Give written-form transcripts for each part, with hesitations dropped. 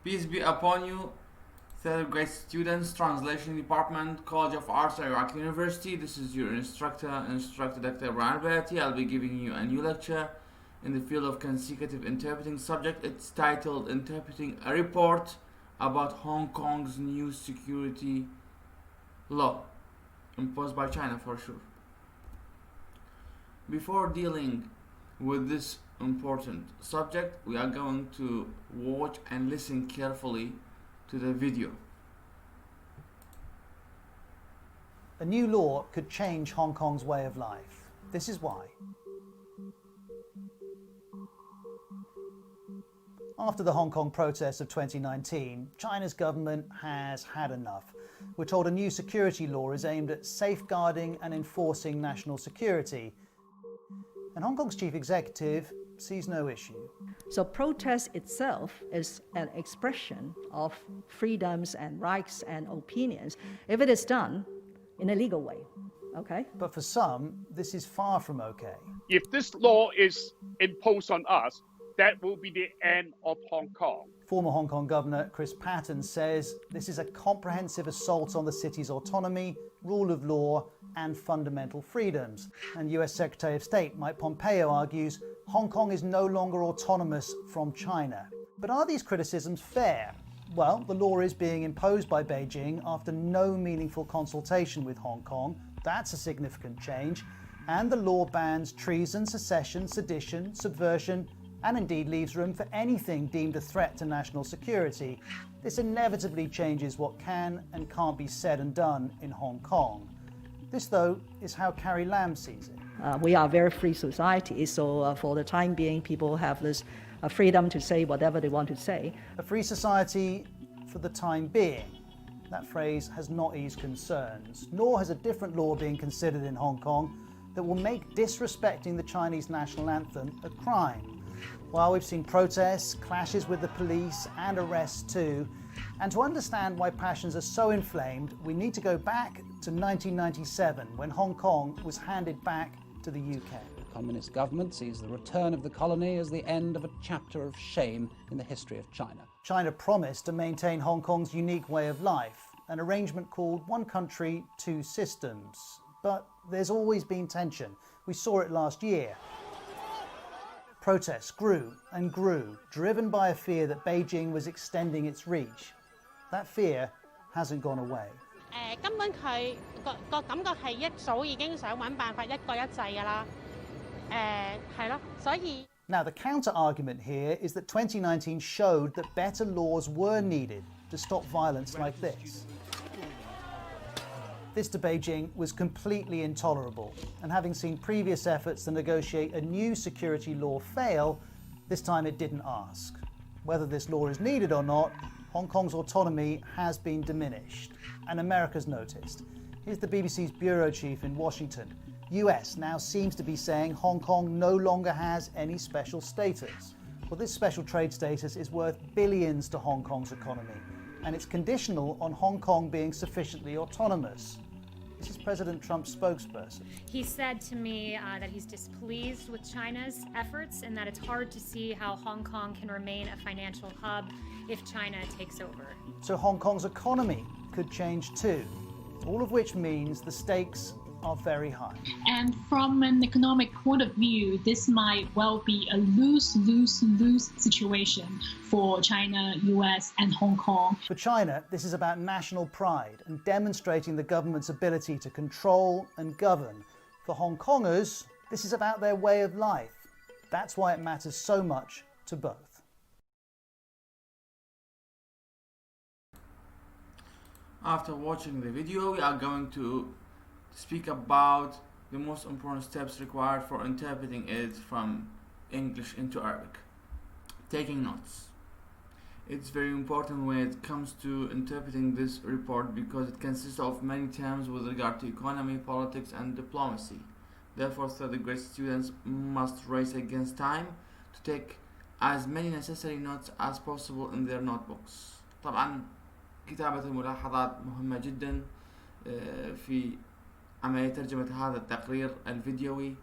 Peace be upon you, third grade students, Translation Department, College of Arts, Iraq University. This is your instructor, Dr. Ibrahim Bayati. I'll be giving you a new lecture in the field of consecutive interpreting subject. It's titled Interpreting a Report about Hong Kong's new security law, imposed by China for sure. Before dealing with this important subject, we are going to watch and listen carefully to the video. A new law could change Hong Kong's way of life. This is why. After the Hong Kong protests of 2019, China's government has had enough. We're told a new security law is aimed at safeguarding and enforcing national security. And Hong Kong's chief executive sees no issue. So protest itself is an expression of freedoms and rights and opinions if it is done in a legal way, okay? But for some, this is far from okay. If this law is imposed on us, that will be the end of Hong Kong. Former Hong Kong Governor Chris Patten says this is a comprehensive assault on the city's autonomy, rule of law, and fundamental freedoms. And US Secretary of State Mike Pompeo argues Hong Kong is no longer autonomous from China. But are these criticisms fair? Well, the law is being imposed by Beijing after no meaningful consultation with Hong Kong. That's a significant change. And the law bans treason, secession, sedition, subversion, and indeed leaves room for anything deemed a threat to national security. This inevitably changes what can and can't be said and done in Hong Kong. This, though, is how Carrie Lam sees it. We are a very free society, so for the time being, people have this freedom to say whatever they want to say. A free society for the time being. That phrase has not eased concerns, nor has a different law being considered in Hong Kong that will make disrespecting the Chinese national anthem a crime. While we've seen protests, clashes with the police, and arrests too, and to understand why passions are so inflamed, we need to go back to 1997, when Hong Kong was handed back to the UK. The Communist government sees the return of the colony as the end of a chapter of shame in the history of China. China promised to maintain Hong Kong's unique way of life, an arrangement called One Country, Two Systems. But there's always been tension. We saw it last year. Protests grew and grew, driven by a fear that Beijing was extending its reach. That fear hasn't gone away. 根本佢個感覺係一早已經想揾辦法一國一制㗎啦。係咯，所以 Now, the counter-argument here is that 2019 showed that better laws were needed to stop violence like this. This to Beijing was completely intolerable, and having seen previous efforts to negotiate a new security law fail, this time it didn't ask. Whether this law is needed or not, Hong Kong's autonomy has been diminished, and America's noticed. Here's the BBC's bureau chief in Washington. US now seems to be saying Hong Kong no longer has any special status. Well, this special trade status is worth billions to Hong Kong's economy, and it's conditional on Hong Kong being sufficiently autonomous. This is President Trump's spokesperson. He said to me that he's displeased with China's efforts and that it's hard to see how Hong Kong can remain a financial hub if China takes over. So Hong Kong's economy could change too, all of which means the stakes are very high. And from an economic point of view, this might well be a lose-lose-lose situation for China, US, and Hong Kong. For China, this is about national pride and demonstrating the government's ability to control and govern. For Hong Kongers, this is about their way of life. That's why it matters so much to both. After watching the video, we are going to speak about the most important steps required for interpreting it from English into Arabic. Taking notes. It's very important when it comes to interpreting this report because it consists of many terms with regard to economy, politics, and diplomacy. Therefore, third grade students must race against time to take as many necessary notes as possible in their notebooks. طبعا كتابة الملاحظات مهمة جدا في عملية ترجمة هذا التقرير الفيديوي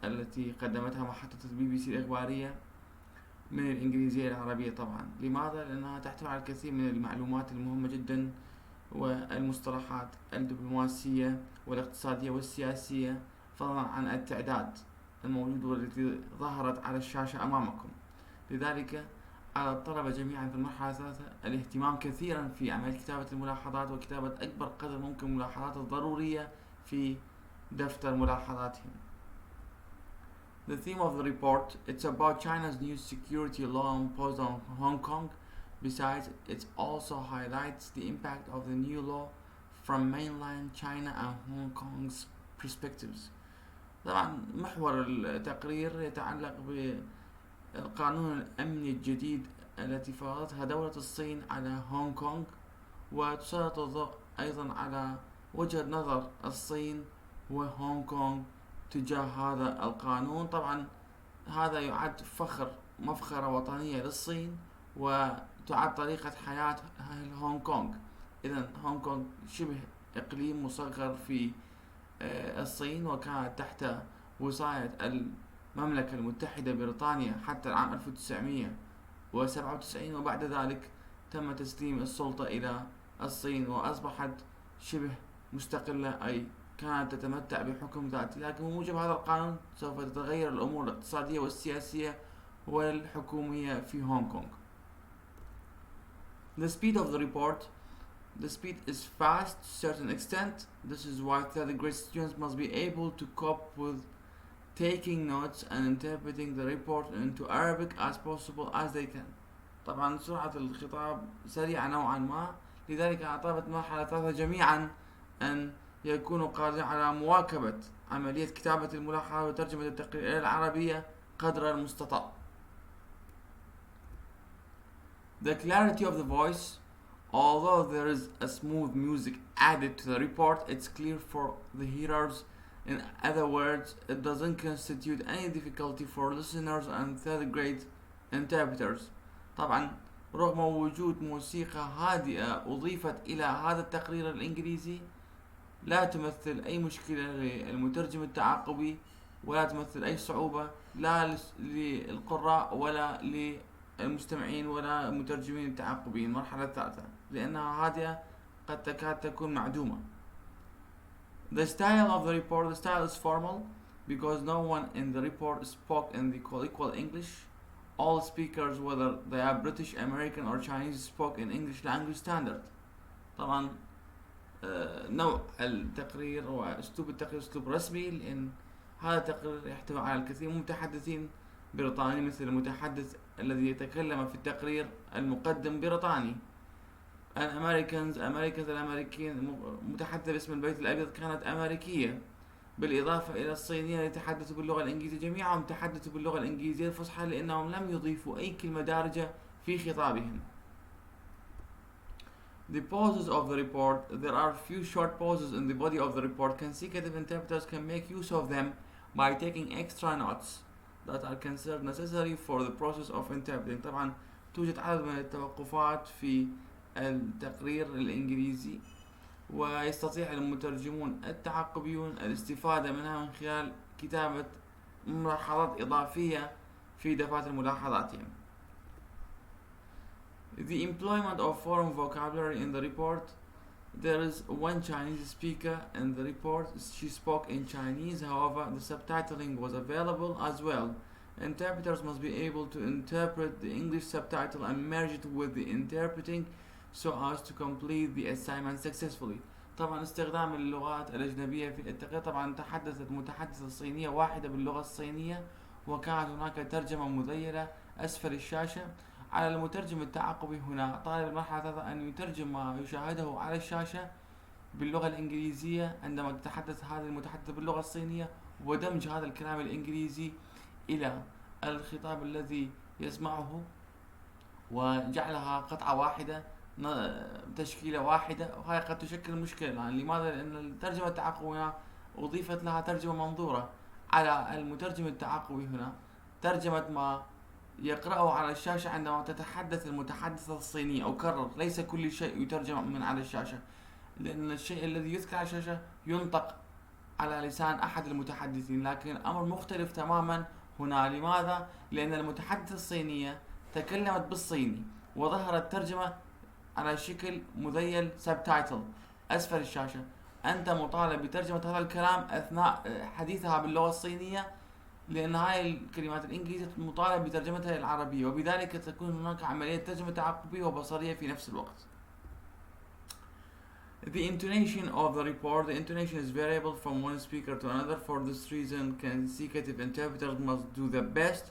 التي قدمتها محطة البي بي سي الإخبارية. من الإنجليزية العربية طبعا. لماذا؟ لأنها تحتوي على الكثير من المعلومات المهمة جدا والمصطلحات الدبلوماسية والاقتصادية والسياسية، فضلا عن التعداد الموجود والتي ظهرت على الشاشة أمامكم. لذلك على الطلبة جميعا في المرحلة الثالثة الاهتمام كثيرا في عمل كتابة الملاحظات وكتابة أكبر قدر ممكن من الملاحظات الضرورية في دفتر ملاحظاتهم. The theme of the report, it's about China's new security law imposed on Hong Kong. Besides, it also highlights the impact of the new law from mainland China and Hong Kong's perspectives. طبعا محور التقرير يتعلق بالقانون الأمني الجديد التي فرضتها دولة الصين على هونغ كونغ، وتسلط الضوء أيضا على وجهة نظر الصين وهونغ كونغ تجاه هذا القانون. طبعا هذا يعد مفخرة وطنية للصين، وتعد طريقة حياة أهل هونغ كونغ. إذن هونغ كونغ شبه إقليم مصغر في الصين، وكانت تحت وصاية المملكة المتحدة بريطانيا حتى العام 1997، وبعد ذلك تم تسليم السلطة إلى الصين وأصبحت شبه مستقلة، أي كانت تتمتع بحكم ذاتي. لكن بموجب هذا القانون سوف تتغير الأمور الاقتصادية والسياسية والحكومية في هونغ كونغ. The speed of the report. The speed is fast to a certain extent. This is why third grade students must be able to cope with taking notes and interpreting the report into Arabic as possible as they can. طبعا سرعة الخطاب سريعة نوعا ما، لذلك أعطت مرحلة ثالثة جميعا أن يكونوا قادرين على مواكبة عملية كتابة الملاحظة وترجمة التقرير إلى العربية قدر المستطاع. The clarity of the voice. Although there is a smooth music added to the report, it's clear for the hearers. In other words, it doesn't constitute any difficulty for listeners and third grade interpreters. طبعا رغم وجود موسيقى هادئة أضيفت إلى هذا التقرير الإنجليزي، لا تمثل أي مشكلة للمترجم التعاقبي، ولا تمثل أي صعوبة لا للقراء ولا للمستمعين ولا المترجمين التعاقبيين. المرحلة الثالثة لأنها هادئة قد تكاد تكون معدومة. The style of the report. The style is formal because no one in the report spoke in the colloquial English. All speakers, whether they are British, American or Chinese, spoke in English language standard. طبعا نوع التقرير وأسلوب التقرير أسلوب رسمي، لأن هذا التقرير يحتوي على الكثير من متحدثين بريطاني، مثل المتحدث الذي يتكلم في التقرير المقدم بريطاني. الأمريكيين متحدثة باسم البيت الأبيض كانت أمريكية، بالإضافة إلى الصينيين يتحدثوا باللغة الإنجليزية. جميعهم تحدثوا باللغة الإنجليزية الفصحى لأنهم لم يضيفوا أي كلمة دارجة في خطابهم. The pauses of the report. There are few short pauses in the body of the report. Consecutive interpreters can make use of them by taking extra notes that are considered necessary for the process of interpreting. طبعا توجد عدد من التوقفات في التقرير الإنجليزي، ويستطيع المترجمون التعاقبيون الاستفادة منها من خلال كتابة ملاحظات إضافية في دفاتر ملاحظاتهم. The employment of foreign vocabulary in the report. There is one Chinese speaker in the report. She spoke in Chinese, however, the subtitling was available as well. Interpreters must be able to interpret the English subtitle and merge it with the interpreting so as to complete the assignment successfully. طبعا استخدام اللغات الأجنبية في التقرير. طبعا تحدثت متحدثة صينية واحدة باللغة الصينية، وكانت هناك ترجمة مذيلة أسفل الشاشة. على المترجم التعاقبي هنا طالب المرحلة أن يترجم ما يشاهده على الشاشة باللغة الإنجليزية عندما تتحدث هذه المتحدثة باللغة الصينية، ودمج هذا الكلام الإنجليزي إلى الخطاب الذي يسمعه، وجعلها قطعة واحدة، تشكيلة واحدة. وهي قد تشكل مشكلة. لماذا؟ لأن الترجمة التعاقبي هنا أضيفت لها ترجمة منظورة. على المترجم التعاقبي هنا ترجمة ما يقرأه على الشاشة عندما تتحدث المتحدثة الصينية. أكرر، ليس كل شيء يترجم من على الشاشة، لأن الشيء الذي يذكر على الشاشة ينطق على لسان أحد المتحدثين، لكن أمر مختلف تماما هنا. لماذا؟ لأن المتحدثة الصينية تكلمت بالصيني وظهرت ترجمة على شكل مذيل subtitle أسفل الشاشة. أنت مطالب بترجمة هذا الكلام أثناء حديثها باللغة الصينية، لأن هاي الكلمات الإنجليزية مطالب بترجمتها للعربية، وبذلك تكون هناك عملية ترجمة تعاقبية وبصرية في نفس الوقت. The intonation of the report. The intonation is variable from one speaker to another. For this reason, consecutive interpreters must do the best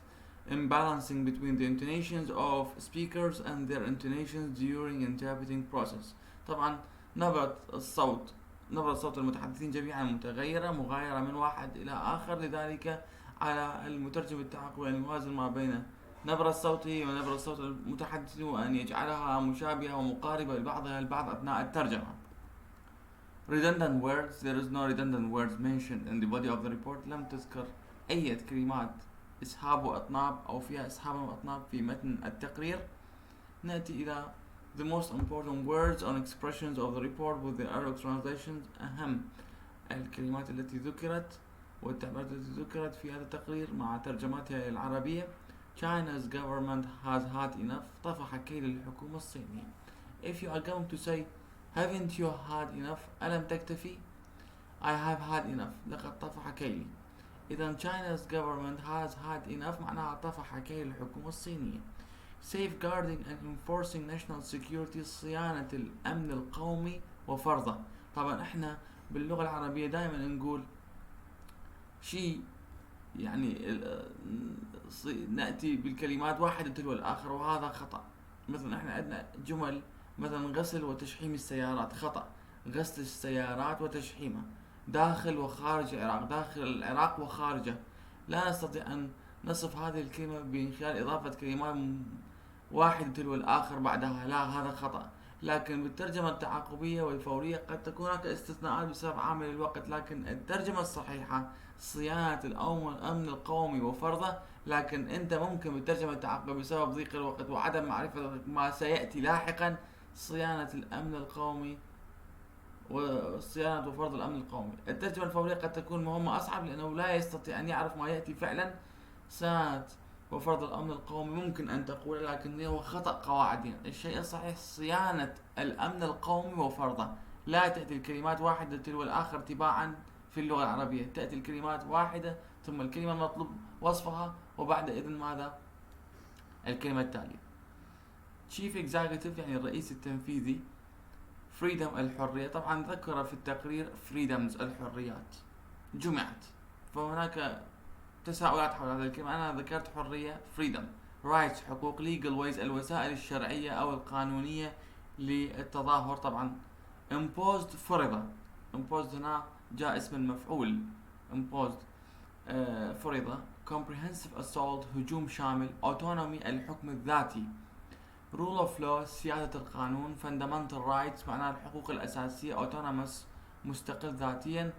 in balancing between the intonations of speakers and their intonations during interpreting process. طبعا نبرة صوت المتحدثين جميعا متغيرة مغايرة من واحد إلى آخر، لذلك على المترجم التعاقبي أن يوازن ما بين نبرة صوته ونبرة صوت المتحدث وأن يجعلها مشابهة ومقاربة لبعضها البعض أثناء الترجمة. Redundant words. There is no redundant words mentioned in the body of the report. لم تذكر أي كلمات إسهاب وأطناب أو فيها إسهاب وأطناب في متن التقرير. نأتي إلى the most important words and expressions of the report with the Arabic translations. أهم الكلمات التي ذكرت والتعبيرات التي ذكرت في هذا التقرير مع ترجماتها العربية. China's government has had enough. طفح كيل الحكومة الصينية. If you are going to say haven't you had enough, ألم تكتفي؟ I have had enough. لقد طفح كيلي. إذا China's government has had enough معناها طفح كيل الحكومة الصينية. Safeguarding and enforcing national security. صيانة الأمن القومي وفرضه. طبعا احنا باللغة العربية دائما نقول شيء يعني نأتي بالكلمات واحدة تلو الآخر، وهذا خطأ. مثلا احنا عندنا جمل مثلا غسل وتشحيم السيارات، خطأ. غسل السيارات وتشحيمها داخل وخارج العراق، داخل العراق وخارجه. لا نستطيع أن نصف هذه الكلمة من خلال إضافة كلمات واحدة تلو الآخر بعدها، لا، هذا خطأ. لكن بالترجمة التعاقبية والفورية قد تكون هناك استثناءات بسبب عامل الوقت، لكن الترجمة الصحيحة صيانة الأمن القومي وفرضه. لكن أنت ممكن بالترجمة التعاقبية بسبب ضيق الوقت وعدم معرفة ما سيأتي لاحقا صيانة الأمن القومي وصيانة وفرض الأمن القومي. الترجمة الفورية قد تكون مهمة أصعب لأنه لا يستطيع أن يعرف ما يأتي فعلا. صيانة وفرض الأمن القومي ممكن أن تقول، لكن هو خطأ قواعديا. الشيء الصحيح صيانة الأمن القومي وفرضه. لا تأتي الكلمات واحدة تلو الآخر تباعا في اللغة العربية، تأتي الكلمات واحدة ثم الكلمة المطلوب وصفها وبعد إذن ماذا؟ الكلمة التالية. Chief Executive يعني الرئيس التنفيذي. Freedom الحرية. طبعا ذكر في التقرير freedoms الحريات جمعت، فهناك تساؤلات حول هذا الكلمة. أنا ذكرت حرية freedom. rights حقوق. legal ways الوسائل الشرعية أو القانونية للتظاهر. طبعا imposed فرض. imposed هنا جاء اسم المفعول imposed فرض. comprehensive assault هجوم شامل. autonomy الحكم الذاتي. rule of law سيادة القانون. fundamental rights معناها الحقوق الأساسية. autonomous مستقل ذاتيا.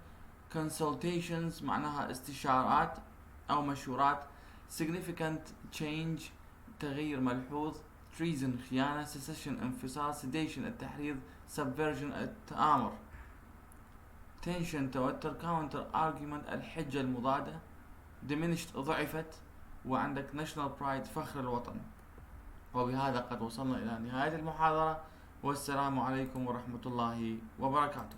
consultations معناها استشارات أو مشورات. significant change تغيير ملحوظ. treason خيانة. secession انفصال. sedation التحريض. subversion التآمر. tension توتر. counter argument الحجة المضادة. diminished ضعفت. وعندك national pride فخر الوطن. وبهذا قد وصلنا إلى نهاية المحاضرة، والسلام عليكم ورحمة الله وبركاته.